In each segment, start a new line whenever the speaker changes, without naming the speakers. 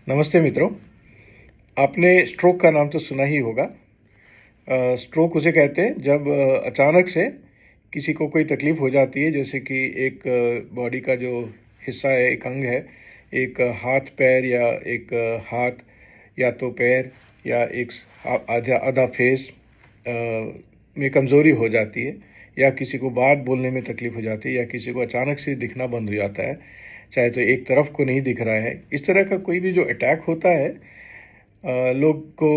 नमस्ते मित्रों। आपने स्ट्रोक का नाम तो सुना ही होगा। स्ट्रोक उसे कहते हैं जब अचानक से किसी को कोई तकलीफ़ हो जाती है, जैसे कि एक बॉडी का जो हिस्सा है, एक अंग है, एक हाथ पैर या एक हाथ या तो पैर या एक आधा आधा फेस में कमज़ोरी हो जाती है, या किसी को बात बोलने में तकलीफ़ हो जाती है, या किसी को अचानक से दिखना बंद हो जाता है, चाहे तो एक तरफ को नहीं दिख रहा है। इस तरह का कोई भी जो अटैक होता है, लोग को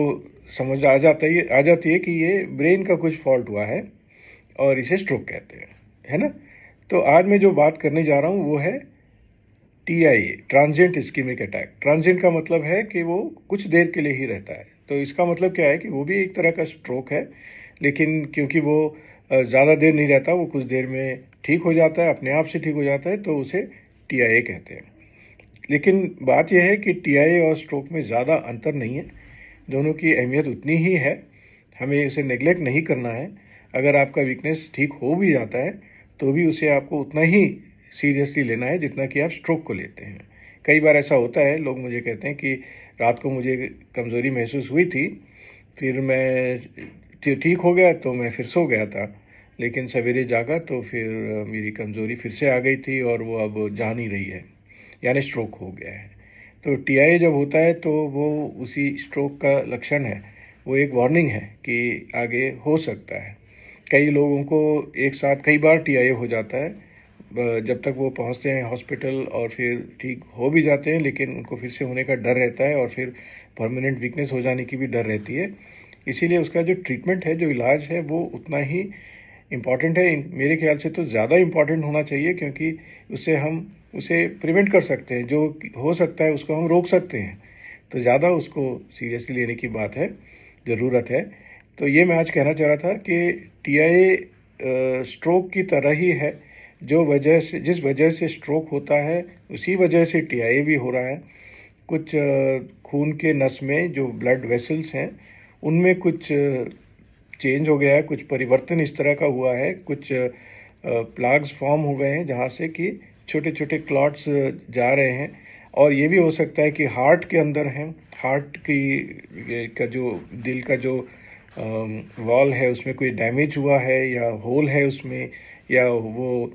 समझ आ जाती है कि ये ब्रेन का कुछ फॉल्ट हुआ है और इसे स्ट्रोक कहते हैं, है ना। तो आज मैं जो बात करने जा रहा हूँ वो है TIA, transient ischaemic attack. Transient का मतलब है कि वो कुछ देर के लिए ही रहता है। तो इसका मतलब क्या है कि वो भी एक तरह का स्ट्रोक है, लेकिन क्योंकि वो ज़्यादा देर नहीं रहता, वो कुछ देर में ठीक हो जाता है, अपने आप से ठीक हो जाता है, तो उसे TIA कहते हैं। लेकिन बात यह है कि TIA और स्ट्रोक में ज़्यादा अंतर नहीं है, दोनों की अहमियत उतनी ही है, हमें इसे नेगलेक्ट नहीं करना है। अगर आपका वीकनेस ठीक हो भी जाता है तो भी उसे आपको उतना ही सीरियसली लेना है जितना कि आप स्ट्रोक को लेते हैं। कई बार ऐसा होता है, लोग मुझे कहते हैं कि रात को मुझे कमज़ोरी महसूस हुई थी, फिर मैं ठीक हो गया तो मैं फिर सो गया था, लेकिन सवेरे जागा तो फिर मेरी कमज़ोरी फिर से आ गई थी और वो अब जा नहीं रही है, यानी स्ट्रोक हो गया है। तो TIA जब होता है तो वो उसी स्ट्रोक का लक्षण है, वो एक वार्निंग है कि आगे हो सकता है। कई लोगों को एक साथ कई बार TIA हो जाता है, जब तक वो पहुंचते हैं हॉस्पिटल और फिर ठीक हो भी जाते हैं, लेकिन उनको फिर से होने का डर रहता है और फिर परमानेंट वीकनेस हो जाने की भी डर रहती है। इसीलिए उसका जो ट्रीटमेंट है, जो इलाज है, वो उतना ही इम्पॉर्टेंट है। मेरे ख्याल से तो ज़्यादा इम्पॉर्टेंट होना चाहिए, क्योंकि उससे हम उसे प्रिवेंट कर सकते हैं, जो हो सकता है उसको हम रोक सकते हैं। तो ज़्यादा उसको सीरियसली लेने की बात है, ज़रूरत है। तो ये मैं आज कहना चाह रहा था कि TIA स्ट्रोक की तरह ही है, जिस वजह से स्ट्रोक होता है उसी वजह से TIA भी हो रहा है। कुछ खून के नस में जो ब्लड वेसल्स हैं उनमें कुछ चेंज हो गया है, कुछ परिवर्तन इस तरह का हुआ है, कुछ प्लाग्स फॉर्म हो गए हैं जहाँ से कि छोटे छोटे क्लॉट्स जा रहे हैं। और ये भी हो सकता है कि हार्ट के अंदर हैं, हार्ट की का जो दिल का जो वॉल है उसमें कोई डैमेज हुआ है, या होल है उसमें, या वो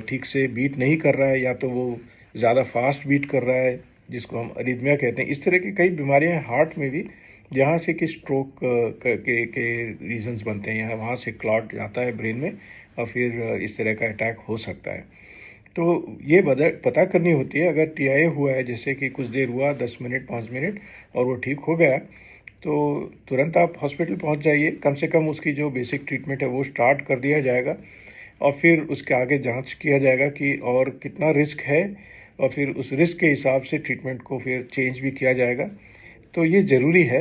ठीक से बीट नहीं कर रहा है, या तो वो ज़्यादा फास्ट बीट कर रहा है, जिसको हम अरिथमिया कहते हैं। इस तरह की कई बीमारियां हैं हार्ट में भी, जहाँ से कि स्ट्रोक के रीजंस बनते हैं, यहाँ वहाँ से क्लॉट जाता है ब्रेन में और फिर इस तरह का अटैक हो सकता है। तो ये पता करनी होती है, अगर TIA हुआ है, जैसे कि कुछ देर हुआ, 10 मिनट 5 मिनट, और वो ठीक हो गया, तो तुरंत आप हॉस्पिटल पहुंच जाइए। कम से कम उसकी जो बेसिक ट्रीटमेंट है वो स्टार्ट कर दिया जाएगा, और फिर उसके आगे जांच किया जाएगा कि और कितना रिस्क है, और फिर उस रिस्क के हिसाब से ट्रीटमेंट को फिर चेंज भी किया जाएगा। तो ये ज़रूरी है,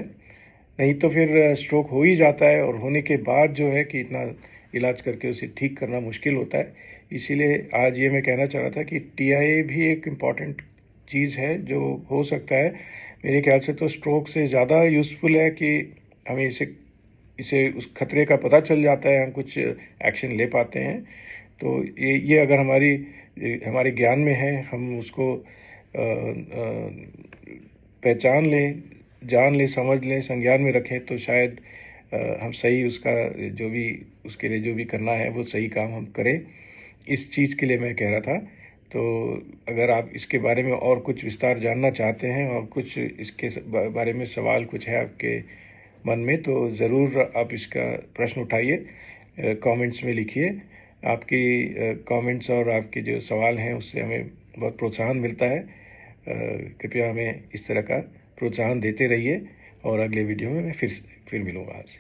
नहीं तो फिर स्ट्रोक हो ही जाता है और होने के बाद जो है कि इतना इलाज करके उसे ठीक करना मुश्किल होता है। इसीलिए आज ये मैं कहना चाह रहा था कि TIA भी एक इम्पॉर्टेंट चीज़ है जो हो सकता है। मेरे ख्याल से तो स्ट्रोक से ज़्यादा यूज़फुल है कि हमें इसे इसे उस खतरे का पता चल जाता है, हम कुछ एक्शन ले पाते हैं। तो ये अगर हमारे ज्ञान में है, हम उसको पहचान लें, जान लें, समझ लें, संज्ञान में रखें, तो शायद हम सही उसका जो भी उसके लिए जो भी करना है वो सही काम हम करें। इस चीज़ के लिए मैं कह रहा था। तो अगर आप इसके बारे में और कुछ विस्तार जानना चाहते हैं और कुछ इसके बारे में सवाल कुछ है आपके मन में, तो ज़रूर आप इसका प्रश्न उठाइए, कमेंट्स में लिखिए। आपकी कमेंट्स और आपके जो सवाल हैं उससे हमें बहुत प्रोत्साहन मिलता है। कृपया हमें इस तरह का प्रोत्साहन देते रहिए, और अगले वीडियो में मैं फिर मिलूँगा आपसे।